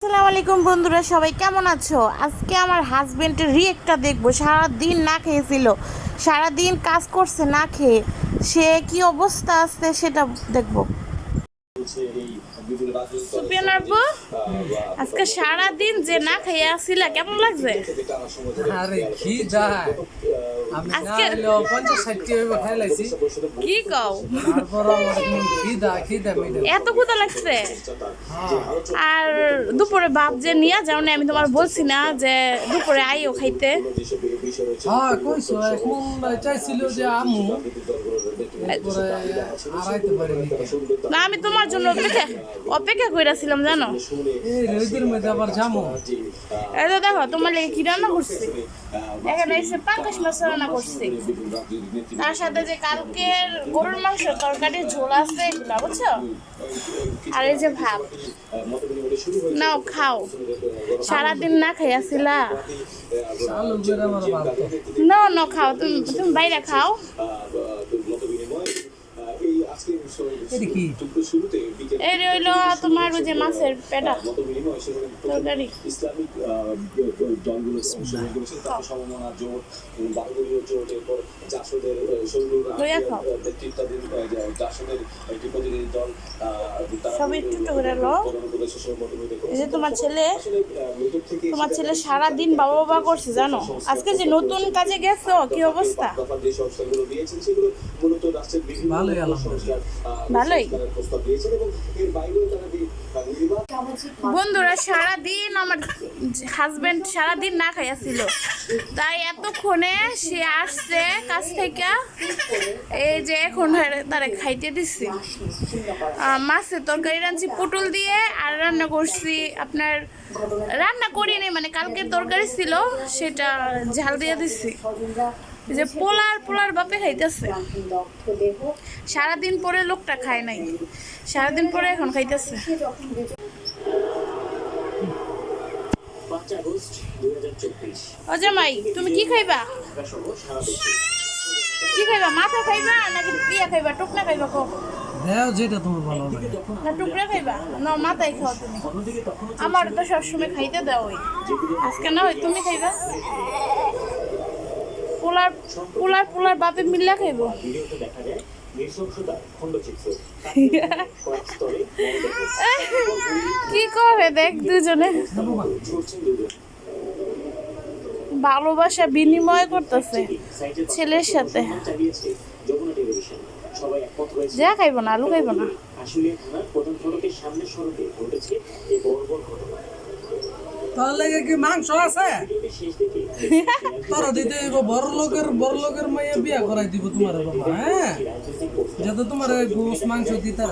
আসসালামু আলাইকুম বন্ধুরা, সবাই কেমন আছো? আজকে আমার হাজবেন্ডের রিয়েক্টটা দেখবো। সারাদিন না খেয়েছিল, সারাদিন কাজ করছে না খেয়ে, সে কি অবস্থা আছে সেটা দেখবো। সুপিয়ান আপু, আজকে সারাদিন যে না খেয়ে আসছিল, কেমন লাগছে? আরে কি যায় আমি না হলো 50-60 হইব খাইলাইছি কি কও? তারপর আমার খিদা মিডল এত ক্ষুধা লাগছে? আর দুপুরে ভাত যে নিয়ে যাও না, আমি তোমার বলছি না যে দুপুরে আইও খাইতে? হ্যাঁ কইছো এখন চাইছিল যে আমু পরে আড়াইতে পারিনি না, আমি তোমার জন্য অপেক্ষা কইরাছিলাম জানো। এই রোদের মধ্যে আবার যামু এই তো দেখো তোমার লেগে কি রান্না করছি। এখানে এসে পাঙ্কাশ মাছ রান্না করছি, তার সাথে যে কালকের গরুর মাংস তরকারি ঝোল আছে এগুলো, বুঝছো? আর এই যে ভাত, নাও খাও। সারাদিন না খাইয়াছিলা, চালু করে আমার ভালো না না খাও, তুমি বাইরে খাও। এটা কি এই রইলো তোমার ওই যে মাছের পেটা তরকারি। লইয়া খাও, সব একটু একটু করে লো। এই যে তোমার ছেলে সারাদিন বাবা বাবা করছে জানো। আজকে যে নতুন কাজে গেছো, কি অবস্থা? ভালোই আলহামদুলিল্লাহ ভালোই। বন্ধুরা, সারাদিন আমার হাজবেন্ড সারাদিন না খাইয়াছিল, তাই এতক্ষণে সে আসছে কাছ থেকে। এই যে এখন তারা খাইতে দিচ্ছি। মাছের তরকারি রাঁধছি পটল দিয়ে, আর রান্না করছি আপনার, রান্না করিনি মানে কালকের তরকারি ছিল সেটা ঝাল দিয়ে দিচ্ছি। যে পোলার বাপে খাইতেছে। সারাদিন পরে লোকটা খায় নাই, সারাদিন পরে এখন খাইতেছে। ও জামাই, তুমি কি খাইবা? কি খাইবা? মাথা খাইবা নাকি পিয়া খাইবা, টুকনা খাইবা? কো দাও যেটা তোমার ভালো লাগে না টুকরা খাইবা না মাথায় খাও তুমি? আমার তো সবসময় খাইতে দাও, ওই আজকে না, ওই তুমি খাইবা। পোলার বাপে মিল্লা খাইব। কি করে দেখ দুজনে ভালোবাসা বিনিময় করতেছে ছেলের সাথে। যা খাইব না, আলু খাইব না। তোর লাগে কি মাংস আছে? তোরা দিতে বড় লোকের মাইয়া বিয়া করাই দিব তোমার বাবা, হ্যাঁ, যাতে তোমার গোস মাংস দিতে